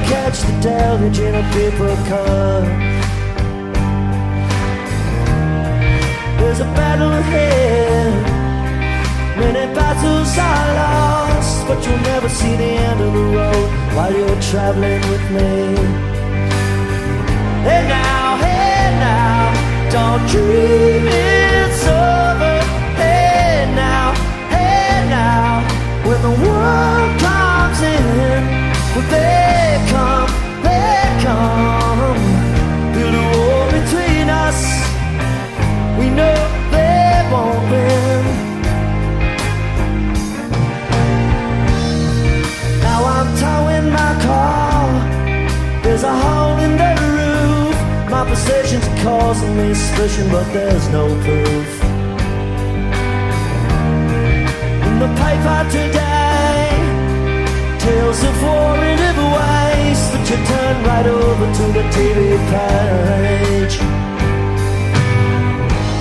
Catch the deluge in a paper car. There's a battle ahead, many battles are lost, but you'll never see the end of the road while you're traveling with me. Hey now, don't dream it's over. Hey now, when the world comes in, well, they come, build a wall between us. We know they won't win. Now I'm towing my car, there's a hole in the roof. My possessions are causing me suspicion, but there's no proof. In the paper today, tales of war in every ways, but you turn right over to the TV page.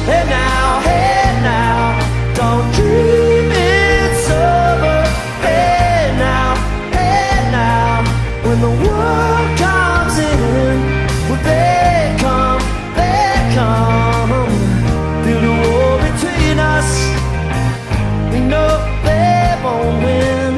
Hey now, don't dream it's over. Hey now, when the world comes in, well they come, build a wall between us. We know they won't win.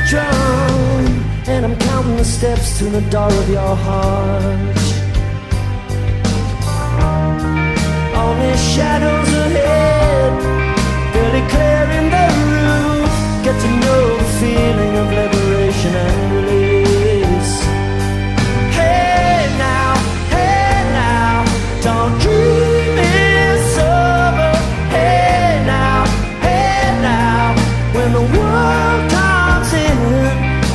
Drum, and I'm counting the steps to the door of your heart. Only shadows ahead, barely clearing the roof. Get to know the feeling of liberation and release. Hey now, don't dream it's over. Hey now, when the world comes in,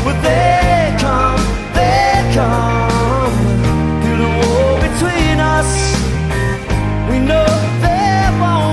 well they come, build a wall between us. We know they won't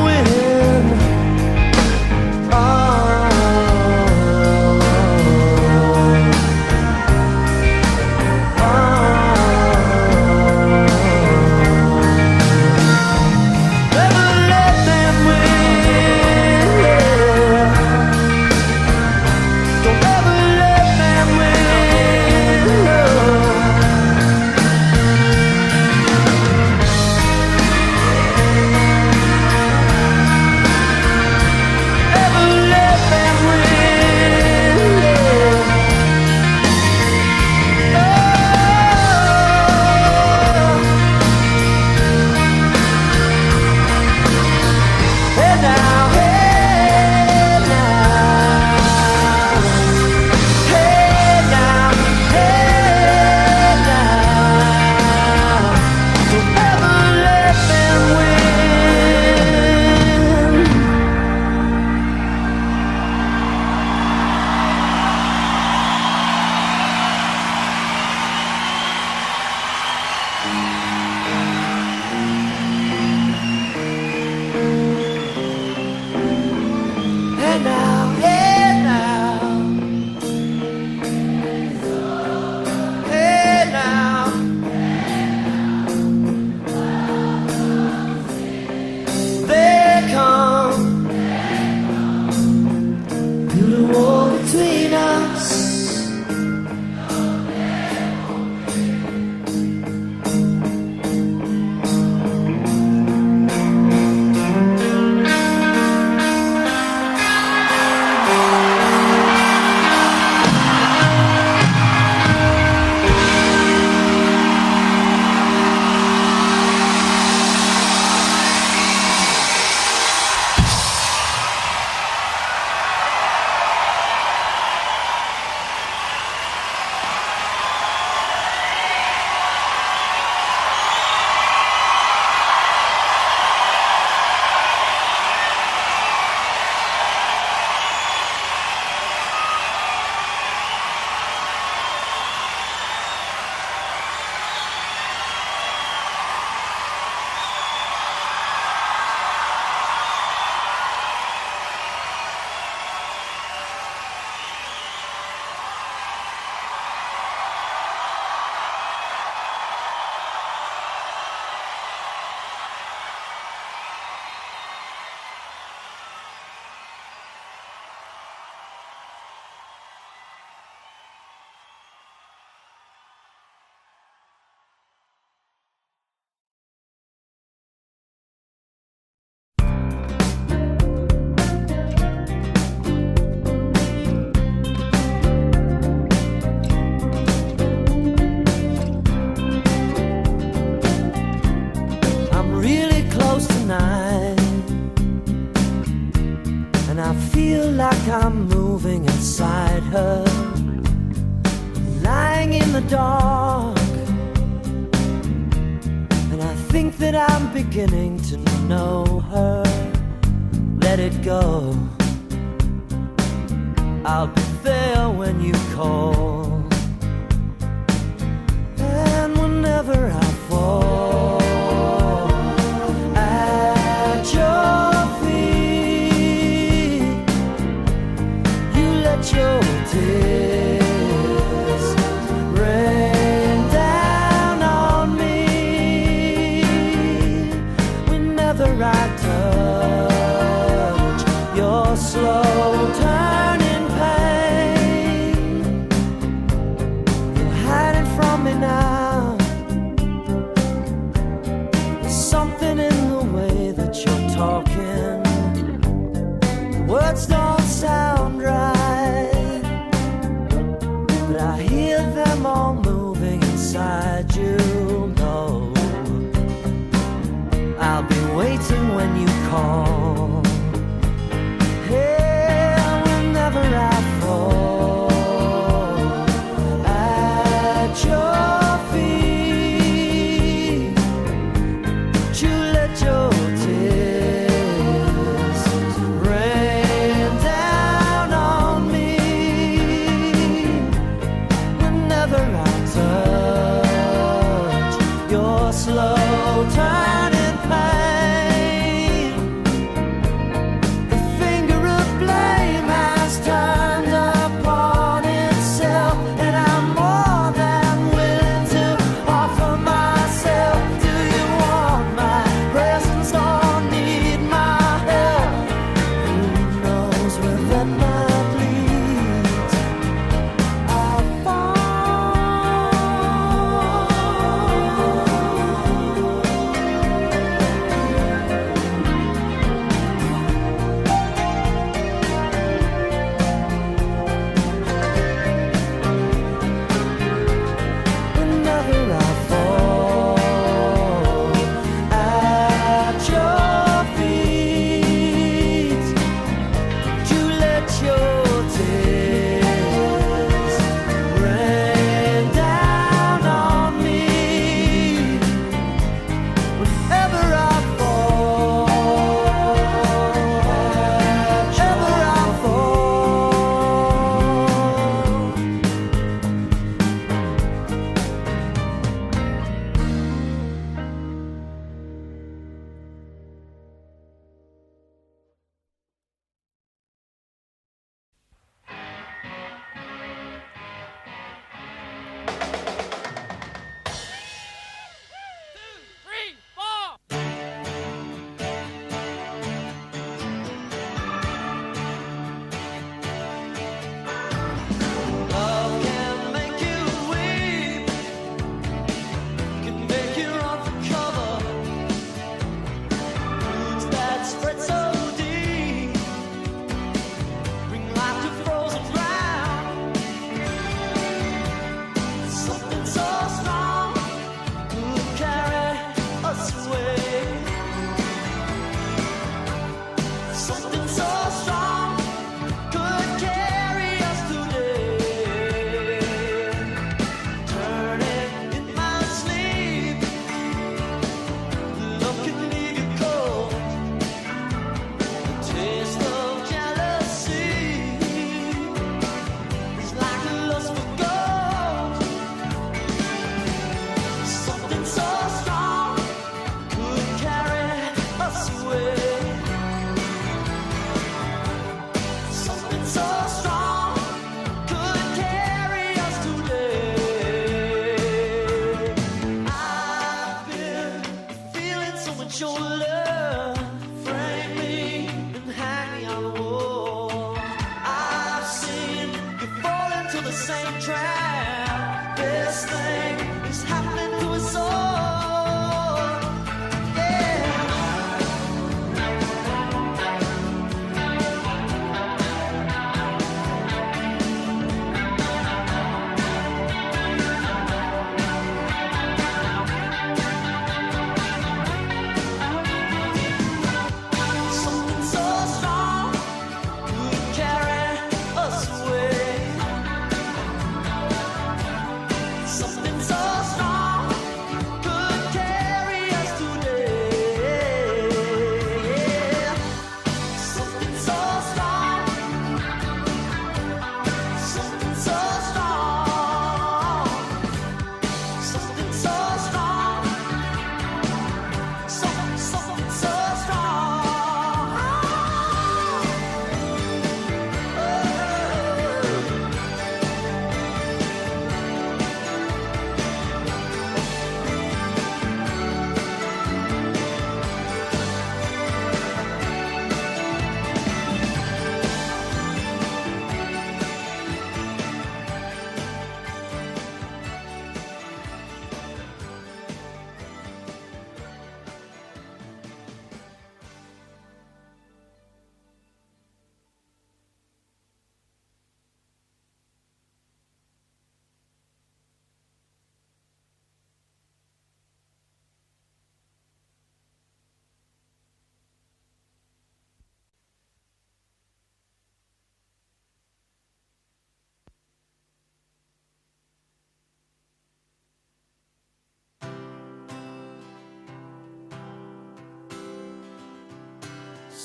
dark, and I think that I'm beginning to know her. Let it go, I'll be there when you call. And whenever I fall at your feet, you let your tears rain down on me. Whenever I touch your slow turning pain, you're hiding from me now. There's something in the way that you're talking. Words don't sound right, but I hear them all moving inside you. No, I'll be waiting when you call. Hey, whenever I fall at your feet, you let your tears rain down on me. Whenever I touch your slow turning pain, the finger of blame has turned upon itself, and I'm more than willing to offer myself. Do you want my presence or need my help? Who knows where that might lead? I'll fall. Whenever I fall at your feet, you let your tears rain down on me. Whenever I fall, whenever I fall. Love can make you weep, can make you run for cover. Roots that spread so deep, bring life to frozen ground. Something so strong could carry us away. Something so strong could carry us today. Turning in my sleep, love can leave you cold. The taste of jealousy is like a lust for gold. Something so strong could carry us away. Something so strong could carry us today. I've been feeling so much your love, frame me and hang me on the wall. I've seen you fall into the same trap. This thing is happening to us all. Yeah. Something so strong could carry us away.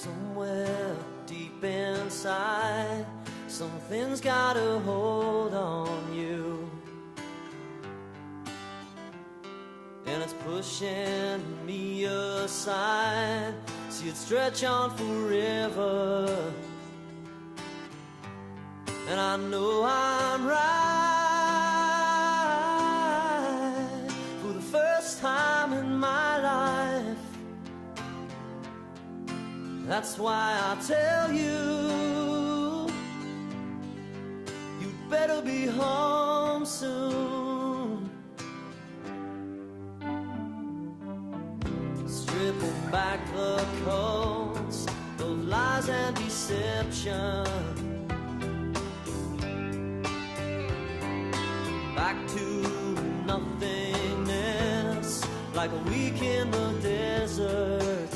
Somewhere deep inside, something's got a hold on you, and it's pushing me aside. See it stretch on forever, and I know I'm right for the first time in my life. That's why I tell you, you'd better be home soon. Stripping back the coats of lies and deception, back to nothingness, like a week in the desert.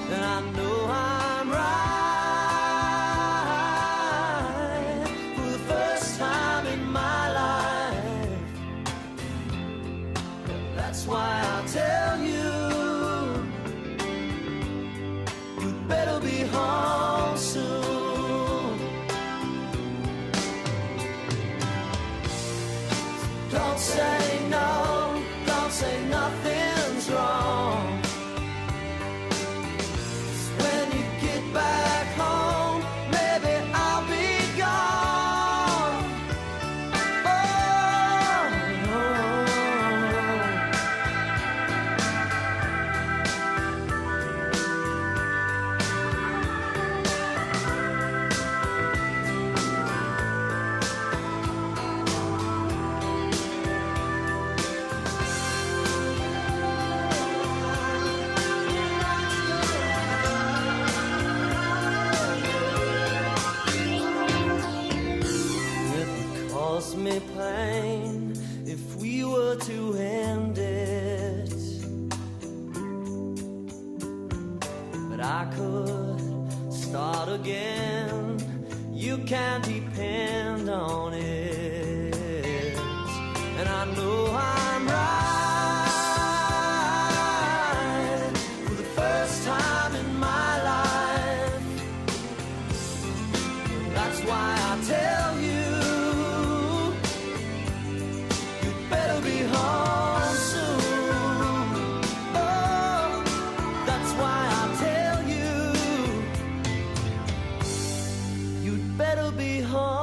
And I know I'm right for the first time in my life. That's why I tell you, you'd better be home soon. Don't say no, don't say nothing's wrong. Back home, maybe I'll be gone. Oh, me pain if we were to end it, but I could start again. You can depend on it, and I know I'm right for the first time in my life. That's why I tell you, be home soon. Oh, that's why I tell you, you'd better be home.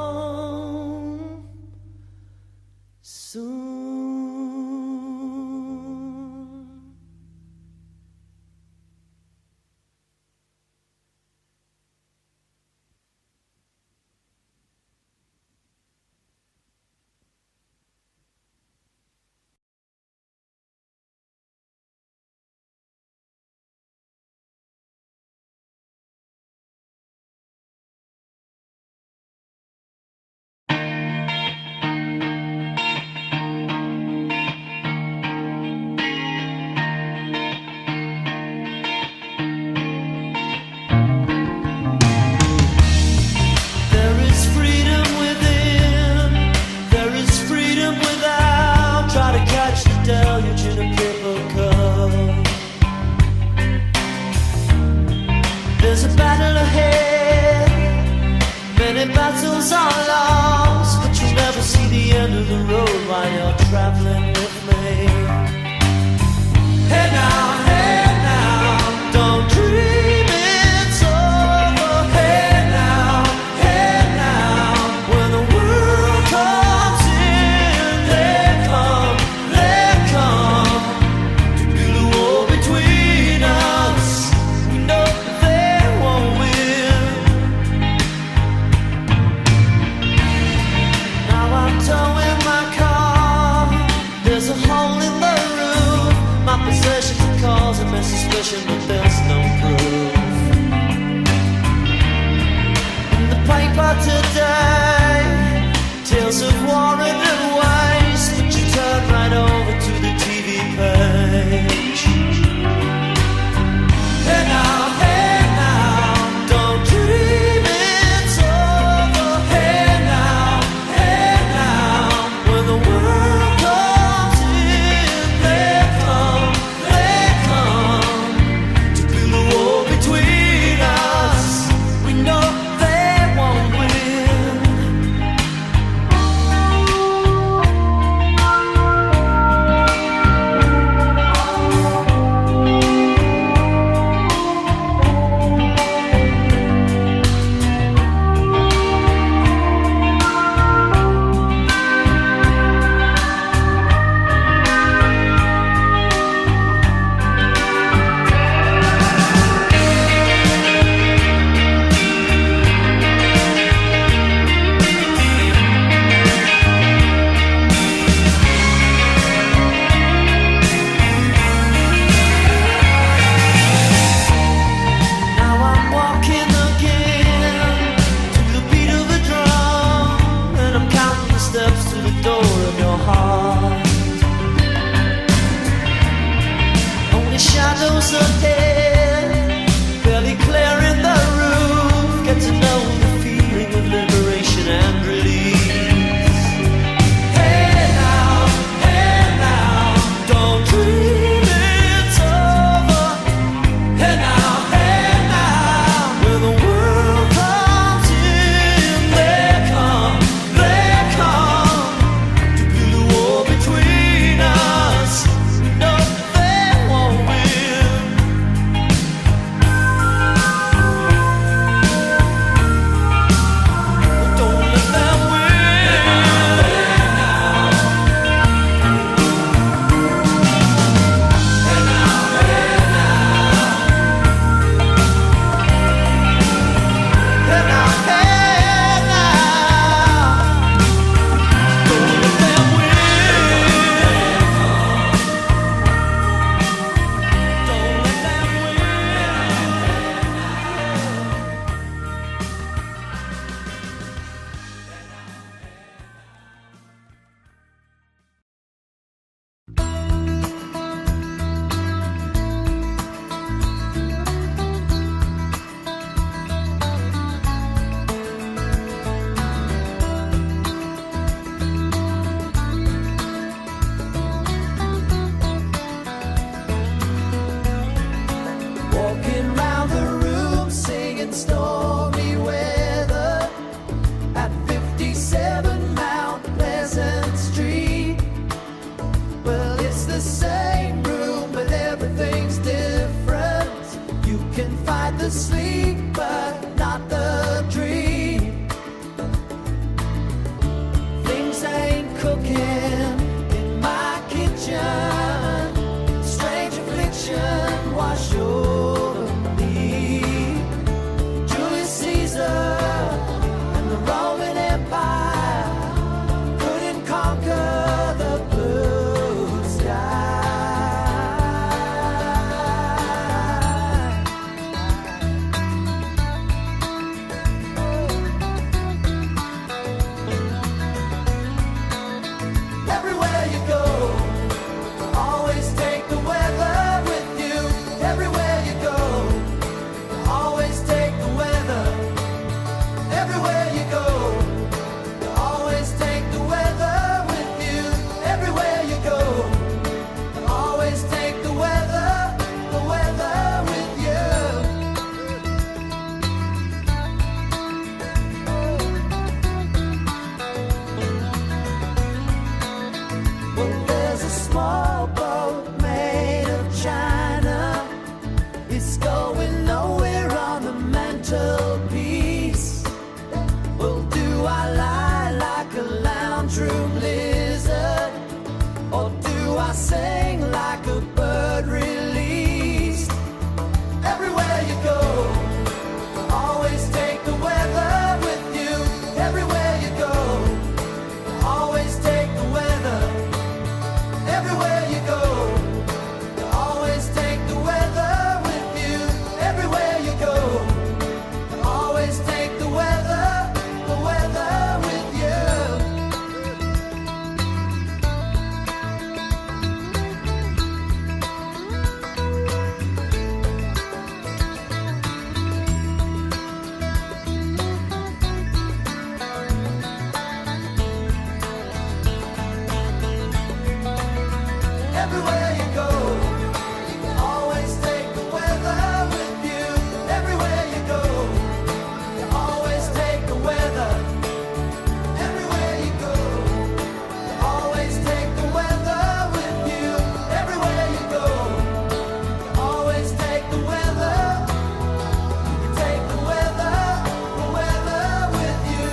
steps to the door of your heart. Only shadows ahead, barely clearing the roof. Get to know the feeling of liberation and release. Hey now, don't dream it's over. Hey now, when the world comes in, they come to build a wall between us. No, they won't win. Don't let them win. Hey now, don't let them win. Don't let them walking round the room, singing stormy weather at 57 Mount Pleasant Street. Well, it's the same room, but everything's different. You can fight the sleep, but not the dream. Things ain't cooking in my kitchen. Strange affliction wash over me. Julius Caesar and the Roman Empire couldn't conquer the blue sky. Everywhere you go, always take the weather with you. Everywhere you go, always take the weather. Everywhere you go, always take the weather with you. Everywhere you go, always take the weather with you. Well, there's a small boat made of china. It's going nowhere on the mantelpiece. Well, do I lie like a lounge room lizard, or do I sing like a bird released? Everywhere you go, always take the weather with you. Everywhere you go, always take the weather. Everywhere you go, always take the weather with you. Everywhere you go, always take the weather with you. Everywhere you go, always take the weather with you. Everywhere you go, always take the weather. Everywhere you go, always take the weather with you. Everywhere you go, always take the weather. Take the weather with you.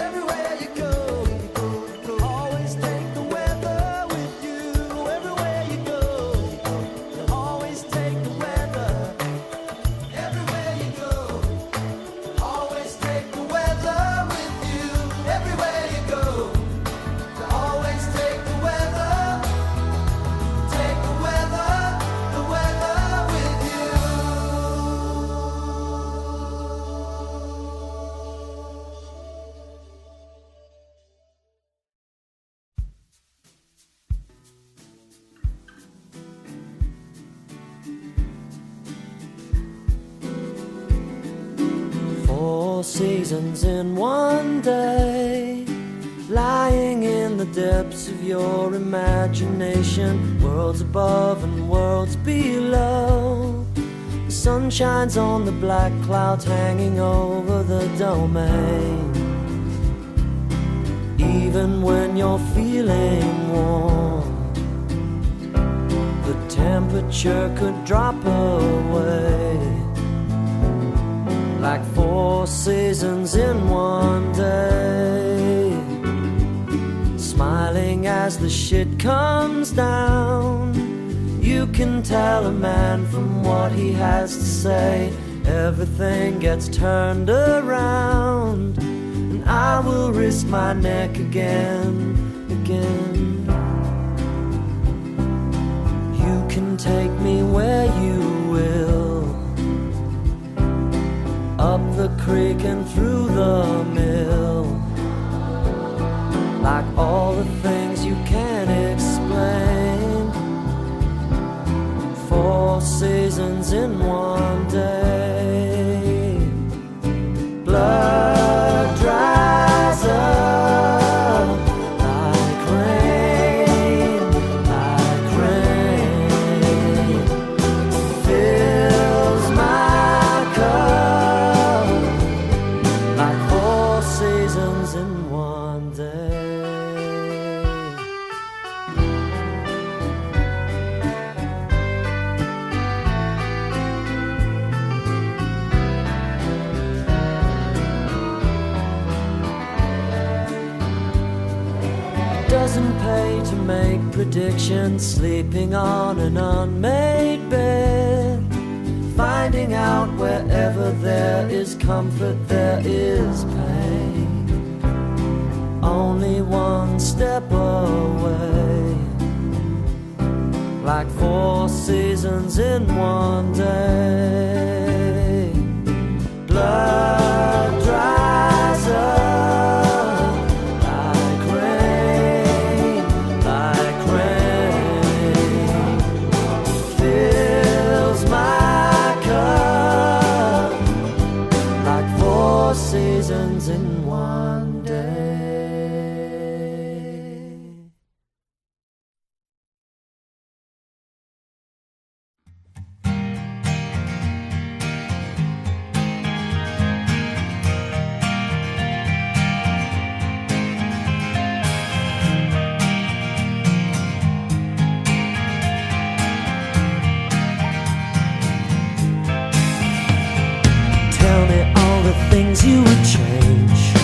Everywhere you go, seasons in one day, lying in the depths of your imagination, worlds above and worlds below. The sun shines on the black clouds hanging over the domain. Even when you're feeling warm, the temperature could drop away, like 4 seasons in one day. Smiling as the shit comes down, you can tell a man from what he has to say. Everything gets turned around, and I will risk my neck again. You can take me where you will, up the creek and through the mill, like all the things you can't explain. 4 seasons in one day. Blood dries up like rain, like rain. Fills my cup like 4 seasons in one day. Doesn't pay to make predictions, sleeping on an unmade bed, finding out wherever there is comfort there is pain, only one step away, like 4 seasons in one day. Blood dries up like rain, like rain. Fills my cup like 4 seasons in one day. Tell me all the things you would change.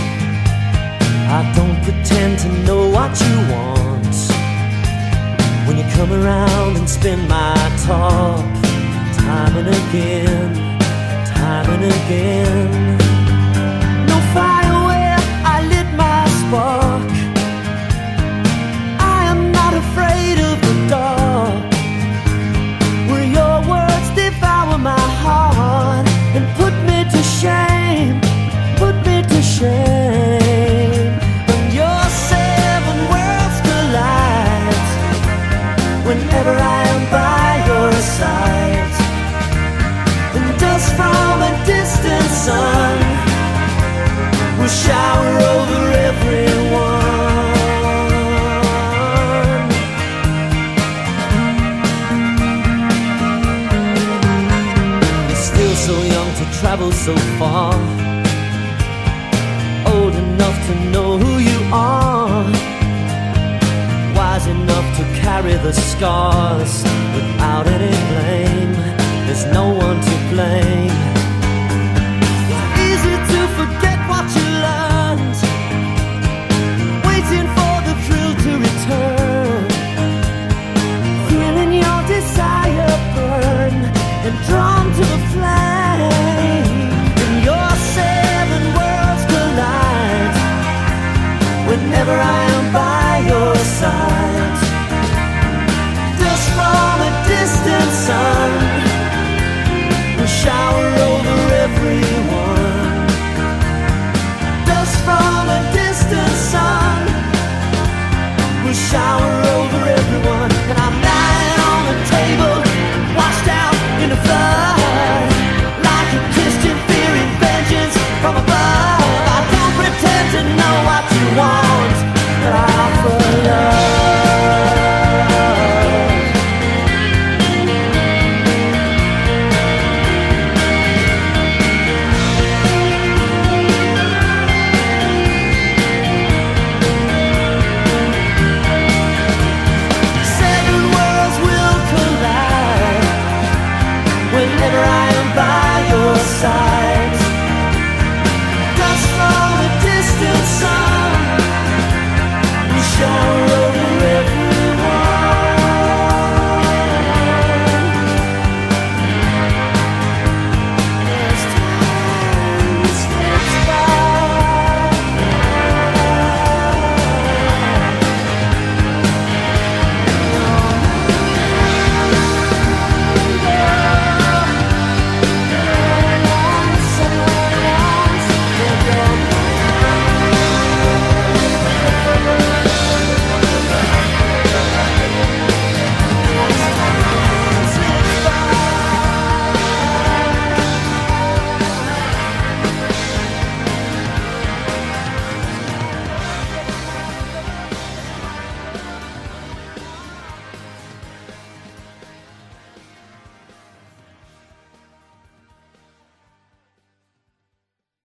I don't pretend to know what you want. When you come around and spin my top, time and again, time and again. No fire where I lit my spark. I am not afraid of the dark, where your words devour my heart and put me to shame, put me to shame. When your 7 worlds collide, whenever I am by your side, and dust from a distant sun will shower over everyone. You're still so young to travel so far, old enough to know who you are, wise enough to carry the scars without any blame. There's no one to blame.